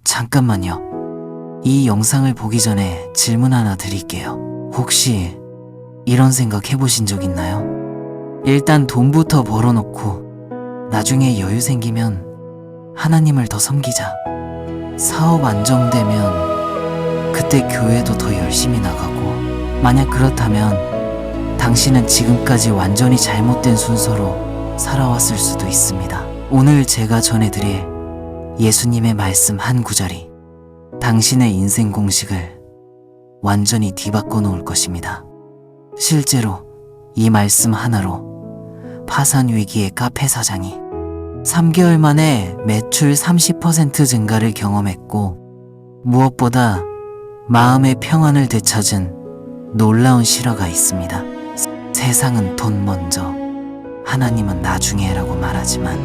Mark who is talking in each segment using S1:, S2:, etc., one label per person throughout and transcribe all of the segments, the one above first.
S1: 잠깐만요. 이 영상을 보기 전에 질문 하나 드릴게요. 혹시 이런 생각 해보신 적 있나요? 일단 돈부터 벌어놓고 나중에 여유 생기면 하나님을 더 섬기자. 사업 안정되면 그때 교회도 더 열심히 나가고. 만약 그렇다면 당신은 지금까지 완전히 잘못된 순서로 살아왔을 수도 있습니다. 오늘 제가 전해드릴 예수님의 말씀 한 구절이 당신의 인생 공식을 완전히 뒤바꿔 놓을 것입니다. 실제로 이 말씀 하나로 파산 위기의 카페 사장이 3개월 만에 매출 30% 증가를 경험했고, 무엇보다 마음의 평안을 되찾은 놀라운 실화가 있습니다. 세상은 돈 먼저, 하나님은 나중에라고 말하지만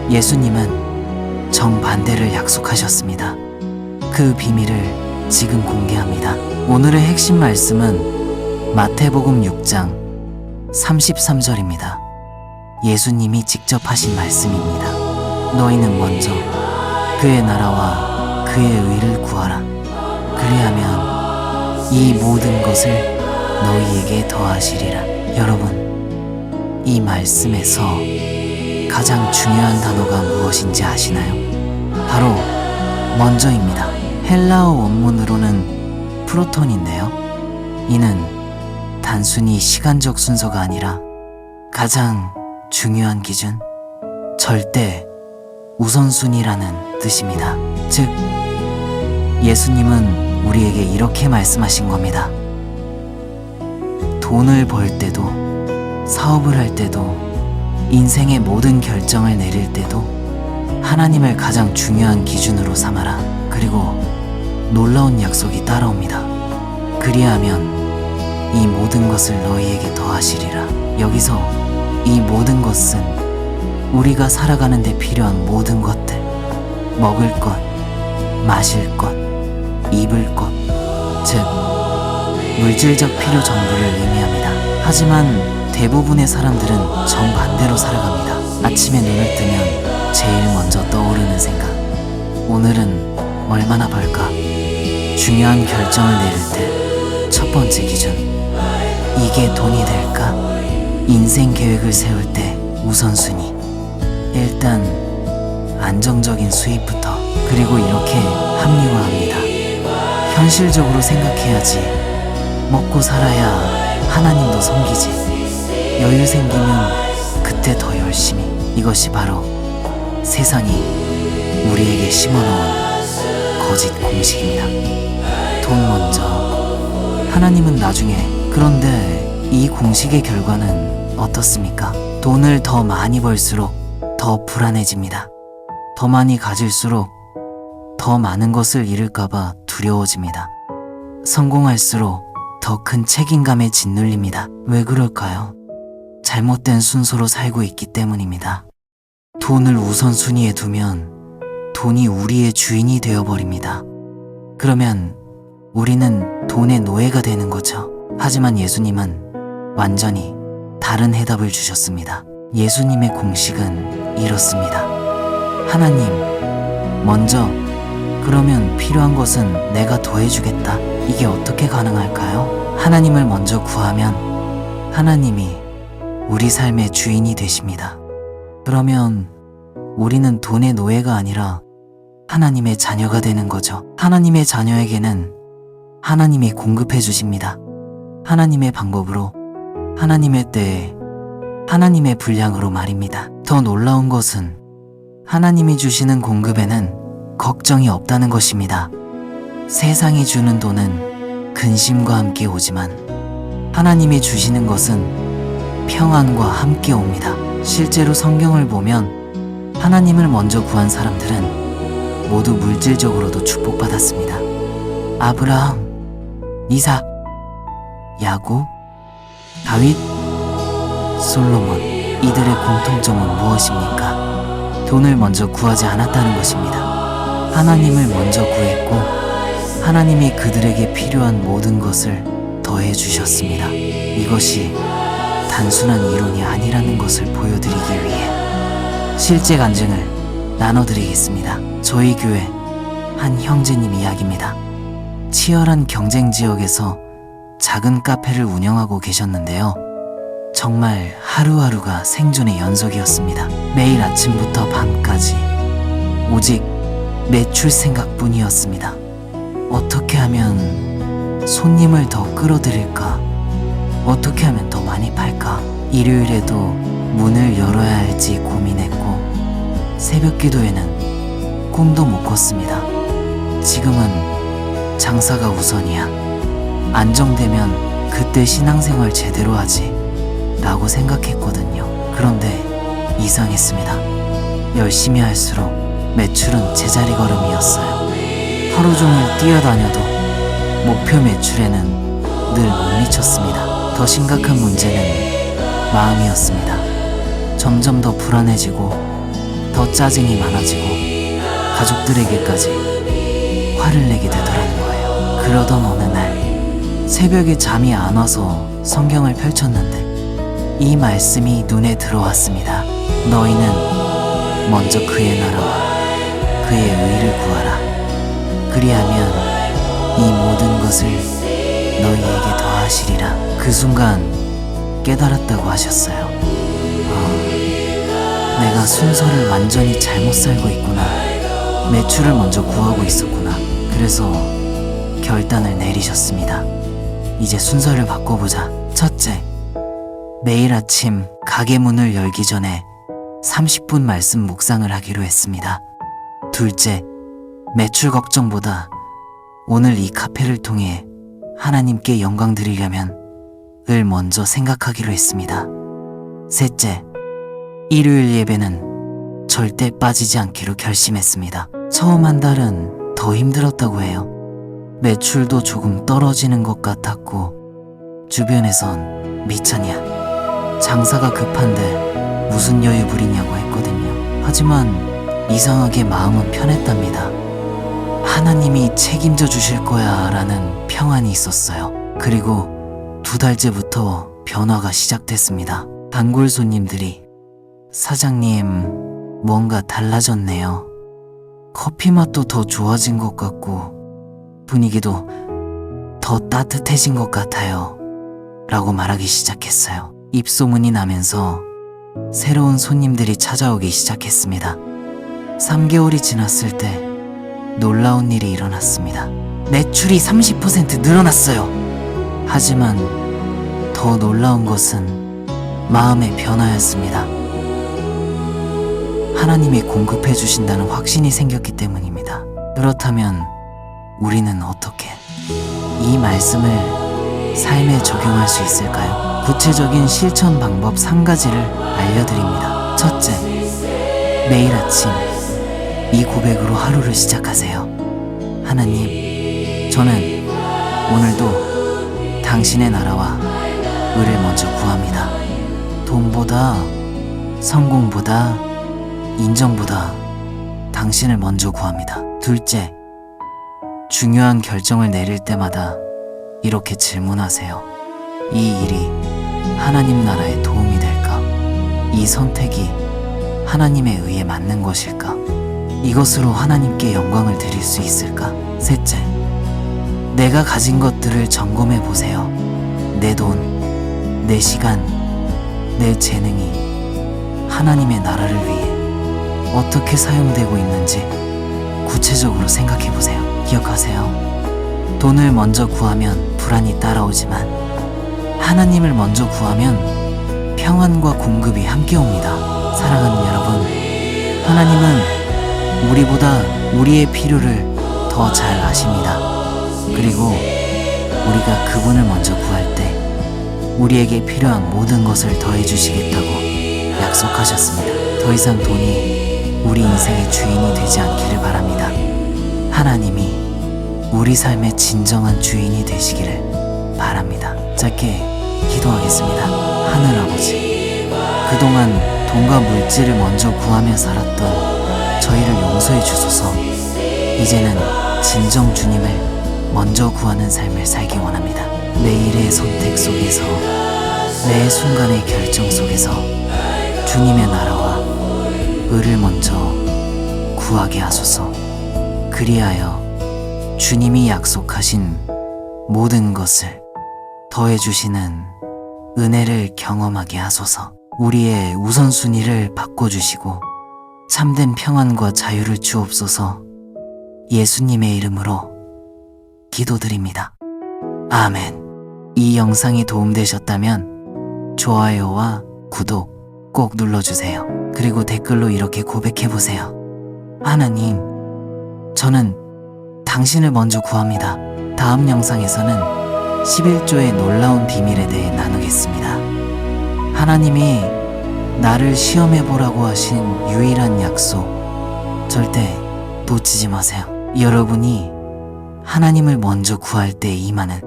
S1: 예수님은 정반대를 약속하셨습니다. 그 비밀을 지금 공개합니다. 오늘의 핵심 말씀은 마태복음 6장 33절입니다. 예수님이 직접 하신 말씀입니다. 너희는 먼저 그의 나라와 그의 의를 구하라. 그리하면 이 모든 것을 너희에게 더하시리라. 여러분, 이 말씀에서 가장 중요한 단어가 무엇인지 아시나요? 바로 먼저입니다. 헬라어 원문으로는 프로톤인데요. 이는 단순히 시간적 순서가 아니라 가장 중요한 기준, 절대 우선순위라는 뜻입니다. 즉, 예수님은 우리에게 이렇게 말씀하신 겁니다. 돈을 벌 때도, 사업을 할 때도, 인생의 모든 결정을 내릴 때도 하나님을 가장 중요한 기준으로 삼아라. 그리고 놀라운 약속이 따라옵니다. 그리하면 이 모든 것을 너희에게 더하시리라. 여기서 이 모든 것은 우리가 살아가는 데 필요한 모든 것들, 먹을 것, 마실 것, 입을 것, 즉 물질적 필요 정도를 의미합니다. 하지만 대부분의 사람들은 정반대로 살아갑니다. 아침에 눈을 뜨면 제일 먼저 떠오르는 생각, 오늘은 얼마나 벌까? 중요한 결정을 내릴 때 첫 번째 기준, 이게 돈이 될까? 인생 계획을 세울 때 우선순위, 일단 안정적인 수입부터. 그리고 이렇게 합리화합니다. 현실적으로 생각해야지. 먹고 살아야 하나님도 섬기지. 여유 생기면 그때 더 열심히. 이것이 바로 세상이 우리에게 심어놓은 거짓 공식입니다. 돈 먼저, 하나님은 나중에. 그런데 이 공식의 결과는 어떻습니까? 돈을 더 많이 벌수록 더 불안해집니다. 더 많이 가질수록 더 많은 것을 잃을까봐 두려워집니다. 성공할수록 더 큰 책임감에 짓눌립니다. 왜 그럴까요? 잘못된 순서로 살고 있기 때문입니다. 돈을 우선순위에 두면 돈이 우리의 주인이 되어버립니다. 그러면 우리는 돈의 노예가 되는 거죠. 하지만 예수님은 완전히 다른 해답을 주셨습니다. 예수님의 공식은 이렇습니다. 하나님 먼저, 그러면 필요한 것은 내가 더해주겠다. 이게 어떻게 가능할까요? 하나님을 먼저 구하면 하나님이 우리 삶의 주인이 되십니다. 그러면 우리는 돈의 노예가 아니라 하나님의 자녀가 되는 거죠. 하나님의 자녀에게는 하나님이 공급해 주십니다. 하나님의 방법으로, 하나님의 때에, 하나님의 분량으로 말입니다. 더 놀라운 것은 하나님이 주시는 공급에는 걱정이 없다는 것입니다. 세상이 주는 돈은 근심과 함께 오지만 하나님이 주시는 것은 평안과 함께 옵니다. 실제로 성경을 보면 하나님을 먼저 구한 사람들은 모두 물질적으로도 축복받았습니다. 아브라함, 이삭, 야곱, 다윗, 솔로몬, 이들의 공통점은 무엇입니까? 돈을 먼저 구하지 않았다는 것입니다. 하나님을 먼저 구했고 하나님이 그들에게 필요한 모든 것을 더해 주셨습니다. 이것이 단순한 이론이 아니라는 것을 보여드리기 위해 실제 간증을 나눠드리겠습니다. 저희 교회 한 형제님 이야기입니다. 치열한 경쟁 지역에서 작은 카페를 운영하고 계셨는데요. 정말 하루하루가 생존의 연속이었습니다. 매일 아침부터 밤까지 오직 매출 생각뿐이었습니다. 어떻게 하면 손님을 더 끌어들일까? 어떻게 하면 더 많이 팔까? 일요일에도 문을 열어야 할지 고민했고 새벽 기도에는 꿈도 못 꿨습니다. 지금은 장사가 우선이야. 안정되면 그때 신앙생활 제대로 하지 라고 생각했거든요. 그런데 이상했습니다. 열심히 할수록 매출은 제자리 걸음이었어요. 하루 종일 뛰어다녀도 목표 매출에는 늘 못 미쳤습니다. 더 심각한 문제는 마음이었습니다. 점점 더 불안해지고 더 짜증이 많아지고 가족들에게까지 화를 내게 되더라는 거예요. 그러던 어느 날 새벽에 잠이 안 와서 성경을 펼쳤는데 이 말씀이 눈에 들어왔습니다. 너희는 먼저 그의 나라와 그의 의를 구하라. 그리하면 이 모든 것을 너희에게 더하시리라. 그 순간 깨달았다고 하셨어요. 내가 순서를 완전히 잘못 살고 있구나. 매출을 먼저 구하고 있었구나. 그래서 결단을 내리셨습니다. 이제 순서를 바꿔보자. 첫째, 매일 아침 가게 문을 열기 전에 30분 말씀 묵상을 하기로 했습니다. 둘째, 매출 걱정보다 오늘 이 카페를 통해 하나님께 영광 드리려면 을 먼저 생각하기로 했습니다. 셋째, 일요일 예배는 절대 빠지지 않기로 결심했습니다. 처음 한 달은 더 힘들었다고 해요. 매출도 조금 떨어지는 것 같았고 주변에선 미쳤냐, 장사가 급한데 무슨 여유 부리냐고 했거든요. 하지만 이상하게 마음은 편했답니다. 하나님이 책임져 주실 거야 라는 평안이 있었어요. 그리고 2달째부터 변화가 시작됐습니다. 단골 손님들이 사장님, 뭔가 달라졌네요. 커피 맛도 더 좋아진 것 같고 분위기도 더 따뜻해진 것 같아요 라고 말하기 시작했어요. 입소문이 나면서 새로운 손님들이 찾아오기 시작했습니다. 3개월이 지났을 때 놀라운 일이 일어났습니다. 매출이 30% 늘어났어요. 하지만 더 놀라운 것은 마음의 변화였습니다. 하나님이 공급해 주신다는 확신이 생겼기 때문입니다. 그렇다면 우리는 어떻게 이 말씀을 삶에 적용할 수 있을까요? 구체적인 실천 방법 3가지를 알려드립니다. 첫째, 매일 아침 이 고백으로 하루를 시작하세요. 하나님, 저는 오늘도 당신의 나라와 의를 먼저 구합니다. 돈보다, 성공보다, 인정보다 당신을 먼저 구합니다. 둘째, 중요한 결정을 내릴 때마다 이렇게 질문하세요. 이 일이 하나님 나라에 도움이 될까? 이 선택이 하나님의 의에 맞는 것일까? 이것으로 하나님께 영광을 드릴 수 있을까? 셋째, 내가 가진 것들을 점검해 보세요. 내 돈, 내 시간, 내 재능이 하나님의 나라를 위해 어떻게 사용되고 있는지 구체적으로 생각해 보세요. 기억하세요. 돈을 먼저 구하면 불안이 따라오지만 하나님을 먼저 구하면 평안과 공급이 함께 옵니다. 사랑하는 여러분, 하나님은 우리보다 우리의 필요를 더 잘 아십니다. 그리고 우리가 그분을 먼저 구할 때 우리에게 필요한 모든 것을 더해 주시겠다고 약속하셨습니다. 더 이상 돈이 우리 인생의 주인이 되지 않기를 바랍니다. 하나님이 우리 삶의 진정한 주인이 되시기를 바랍니다. 짧게 기도하겠습니다. 하늘 아버지, 그동안 돈과 물질을 먼저 구하며 살았던 저희를 용서해 주소서. 이제는 진정 주님을 먼저 구하는 삶을 살기 원합니다. 매일의 선택 속에서, 매 순간의 결정 속에서 주님의 나라와 의를 먼저 구하게 하소서. 그리하여 주님이 약속하신 모든 것을 더해주시는 은혜를 경험하게 하소서. 우리의 우선순위를 바꿔주시고 참된 평안과 자유를 주옵소서. 예수님의 이름으로 기도드립니다. 아멘. 이 영상이 도움되셨다면 좋아요와 구독 꼭 눌러주세요. 그리고 댓글로 이렇게 고백해보세요. 하나님, 저는 당신을 먼저 구합니다. 다음 영상에서는 11조의 놀라운 비밀에 대해 나누겠습니다. 하나님이 나를 시험해보라고 하신 유일한 약속, 절대 놓치지 마세요. 여러분이 하나님을 먼저 구할 때 임하는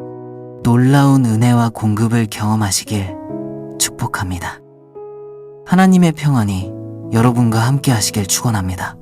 S1: 놀라운 은혜와 공급을 경험하시길 축복합니다. 하나님의 평안이 여러분과 함께 하시길 축원합니다.